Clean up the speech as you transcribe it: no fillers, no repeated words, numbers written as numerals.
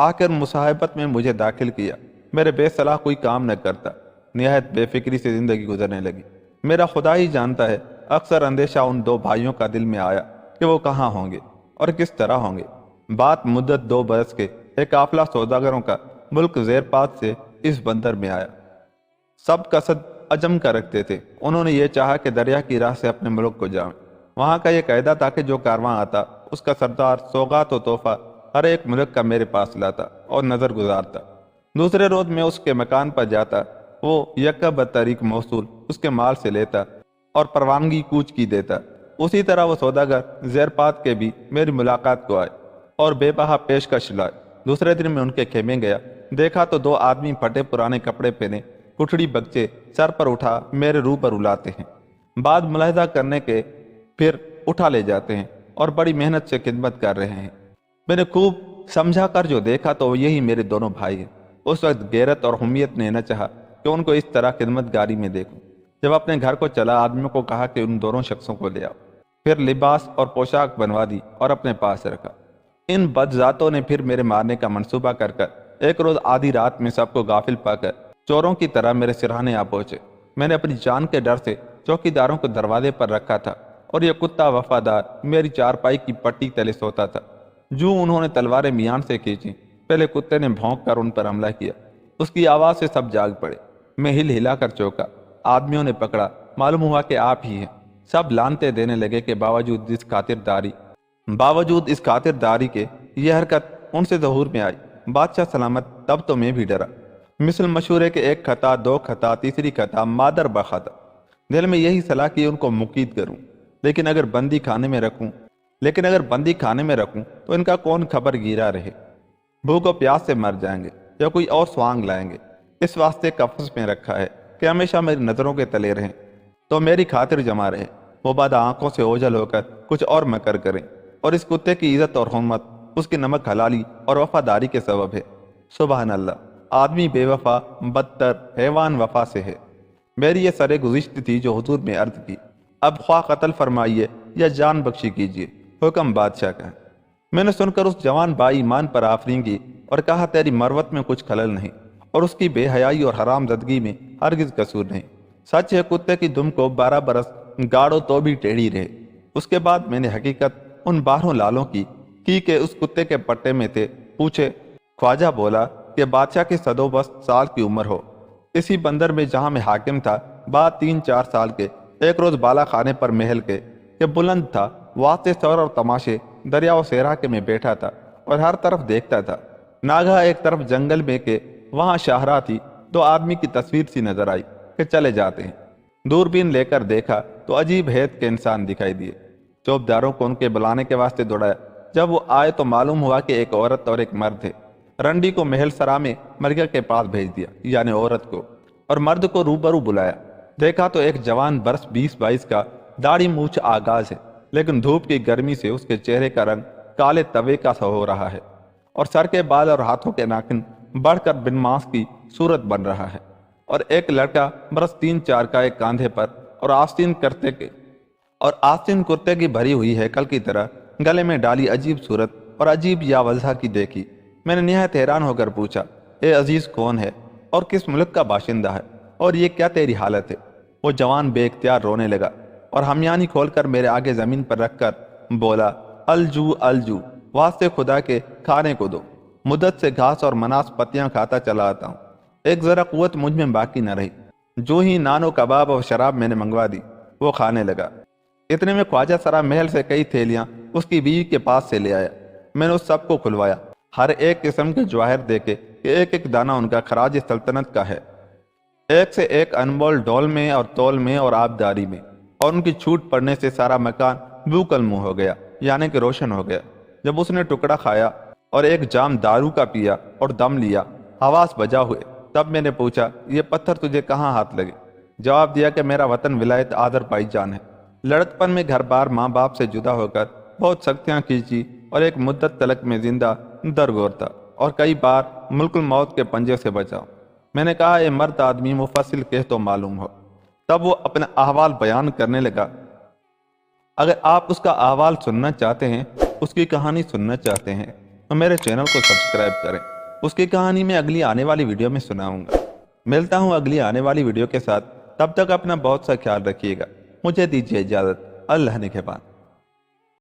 آخر مصاحبت میں مجھے داخل کیا۔ میرے بے صلاح کوئی کام نہ کرتا، نہایت بے فکری سے زندگی گزرنے لگی۔ میرا خدا ہی جانتا ہے، اکثر اندیشہ ان دو بھائیوں کا دل میں آیا کہ وہ کہاں ہوں گے اور کس طرح ہوں گے۔ بات مدت 2 برس کے ایک قافلہ سوداگروں کا ملک زیر پات سے اس بندر میں آیا۔ سب قصد عجم کا رکھتے تھے۔ انہوں نے یہ چاہا کہ دریا کی راہ سے اپنے ملک کو جائیں۔ وہاں کا یہ قاعدہ تھا کہ جو کارواں آتا اس کا سردار سوغات و تحفہ ہر ایک ملک کا میرے پاس لاتا اور نظر گزارتا۔ دوسرے روز میں اس کے مکان پر جاتا، وہ یکا بطریق موصول اس کے مال سے لیتا اور پروانگی کوچ کی دیتا۔ اسی طرح وہ سوداگر زیر پات کے بھی میری ملاقات کو آئے اور بے بہا پیشکش لائے۔ دوسرے دن میں ان کے خیمے گیا، دیکھا تو 2 آدمی پھٹے پرانے کپڑے پہنے، کٹھڑی بگچے سر پر اٹھا میرے روح پر الاتے ہیں۔ بعد ملاحظہ کرنے کے پھر اٹھا لے جاتے ہیں اور بڑی محنت سے خدمت کر رہے ہیں۔ میں نے خوب سمجھا کر جو دیکھا تو یہی میرے دونوں بھائی ہیں۔ اس وقت غیرت اور حمیت نے نہ چاہا کہ ان کو اس طرح خدمت گاری میں دیکھوں۔ جب اپنے گھر کو چلا، آدمیوں کو کہا کہ ان دونوں شخصوں کو لے آؤ، پھر لباس اور پوشاک بنوا دی اور اپنے پاس رکھا۔ ان بدذاتوں نے پھر میرے مارنے کا منصوبہ کر ایک روز آدھی رات میں سب کو غافل پا کر چوروں کی طرح میرے سرہانے آ پہنچے۔ میں نے اپنی جان کے ڈر سے چوکیداروں کو دروازے پر رکھا تھا اور یہ کتا وفادار میری چارپائی کی پٹی تلے سوتا تھا۔ جو انہوں نے تلواریں میان سے کھینچی، پہلے کتے نے بھونک کر ان پر حملہ کیا۔ اس کی آواز سے سب جاگ پڑے۔ میں ہل ہلا کر چوکا۔ آدمیوں نے پکڑا، معلوم ہوا کہ آپ ہی ہیں۔ سب لانتے دینے لگے کہ باوجود اس خاطرداری کے یہ حرکت ان سے ظہور میں آئی۔ بادشاہ سلامت، تب تو میں بھی ڈرا۔ مثل مشورے کے 1 خطا 2 خطا، تیسری خطا مادر بخطا۔ دل میں یہی صلاح کی ان کو مقید کروں، لیکن اگر بندی خانے میں رکھوں تو ان کا کون خبر گیرا رہے۔ بھوک و پیاس سے مر جائیں گے یا کوئی اور سوانگ لائیں گے۔ اس واسطے قفس میں رکھا ہے کہ ہمیشہ میری نظروں کے تلے رہیں تو میری خاطر جمع رہے۔ وہ بعد آنکھوں سے اوجھل ہو کر کچھ اور مکر کریں، اور اس کتے کی عزت اور حرمت اس کی نمک حلالی اور وفاداری کے سبب ہے۔ سبحان اللہ، آدمی بے وفا بدتر حیوان وفا سے ہے۔ میری یہ سر گزشت تھی جو حضور میں عرض کی۔ اب خواہ قتل فرمائیے یا جان بخشی کیجیے، حکم بادشاہ کا ہے۔ میں نے سن کر اس جوان با ایمان پر آفرین کی اور کہا، تیری مروت میں کچھ خلل نہیں اور اس کی بے حیائی اور حرام زدگی میں ہرگز قصور نہیں۔ سچ ہے، کتے کی دم کو 12 برس گاڑو تو بھی ٹیڑھی رہے۔ اس کے بعد میں نے حقیقت ان 12 لالوں کی کہ اس کتے کے پٹے میں تھے پوچھے۔ خواجہ بولا کہ بادشاہ کی 100 سال کی عمر ہو۔ اسی بندر میں جہاں میں حاکم تھا، بعد 3-4 سال کے ایک روز بالا خانے پر محل کے کہ بلند تھا، واسطے سور اور تماشے دریا و صحرا کے میں بیٹھا تھا اور ہر طرف دیکھتا تھا۔ ناگہاں ایک طرف جنگل میں کہ وہاں شاہراہ تھی، 2 آدمی کی تصویر سی نظر آئی کہ چلے جاتے ہیں۔ دوربین لے کر دیکھا تو عجیب حیت کے انسان دکھائی دیے۔ چوبداروں کو ان کے بلانے کے واسطے دوڑایا۔ جب وہ آئے تو معلوم ہوا کہ ایک عورت اور ایک مرد ہے۔ رنڈی کو محل سرا میں مرگا کے پاس بھیج دیا، یعنی عورت کو، اور مرد کو روبرو بلایا۔ دیکھا تو ایک جوان برس 20-22 کا، داڑھی مونچھ آغاز ہے، لیکن دھوپ کی گرمی سے اس کے چہرے کا رنگ کالے توے کا سا ہو رہا ہے اور سر کے بال اور ہاتھوں کے ناخن بڑھ کر بن ماس کی صورت بن رہا ہے۔ اور ایک لڑکا برس 3-4 کا، ایک کاندھے پر اور آستین کرتے کی بھری ہوئی ہیکل کی طرح، گلے میں ڈالی عجیب صورت اور عجیب یا وضح کی دیکھی۔ میں نے نہایت حیران ہو کر پوچھا، اے عزیز کون ہے اور کس ملک کا باشندہ ہے اور یہ کیا تیری حالت ہے؟ وہ جوان بے اختیار رونے لگا اور ہمیانی کھول کر میرے آگے زمین پر رکھ کر بولا، الجو الجو، واسطے خدا کے کھانے کو دو۔ مدت سے گھاس اور مناس پتیاں کھاتا چلا آتا ہوں، ایک ذرا قوت مجھ میں باقی نہ رہی۔ جو ہی نان و کباب اور شراب میں نے منگوا دی، وہ کھانے لگا۔ اتنے میں خواجہ سرا محل سے کئی تھیلیاں اس کی بیوی کے پاس سے لے آیا۔ میں نے اس سب کو کھلوایا، ہر ایک قسم کے جواہر دیکھے کہ ایک ایک دانہ ان کا خراج سلطنت کا ہے، ایک سے ایک انمول ڈول میں اور تول میں اور آبداری میں، اور ان کی چھوٹ پڑنے سے سارا مکان بوکل منہ ہو گیا، یعنی کہ روشن ہو گیا۔ جب اس نے ٹکڑا کھایا اور ایک جام دارو کا پیا اور دم لیا، حواس بجا ہوئے، تب میں نے پوچھا، یہ پتھر تجھے کہاں ہاتھ لگے؟ جواب دیا کہ میرا وطن ولایت آدر پائی جان ہے۔ لڑکپن میں گھر بار ماں باپ سے جدا ہو کر بہت سختیاں کھینچی اور ایک مدت تلک میں زندہ درگور تھا اور کئی بار ملک الموت کے پنجے سے بچا۔ میں نے کہا، اے مرد آدمی، مفصل کہہ تو معلوم ہو۔ تب وہ اپنا احوال بیان کرنے لگا۔ اگر آپ اس کا احوال سننا چاہتے ہیں، اس کی کہانی سننا چاہتے ہیں، اور میرے چینل کو سبسکرائب کریں۔ اس کی کہانی میں اگلی آنے والی ویڈیو میں سناؤں گا۔ ملتا ہوں اگلی آنے والی ویڈیو کے ساتھ، تب تک اپنا بہت سا خیال رکھیے گا۔ مجھے دیجیے اجازت، اللہ نگہبان۔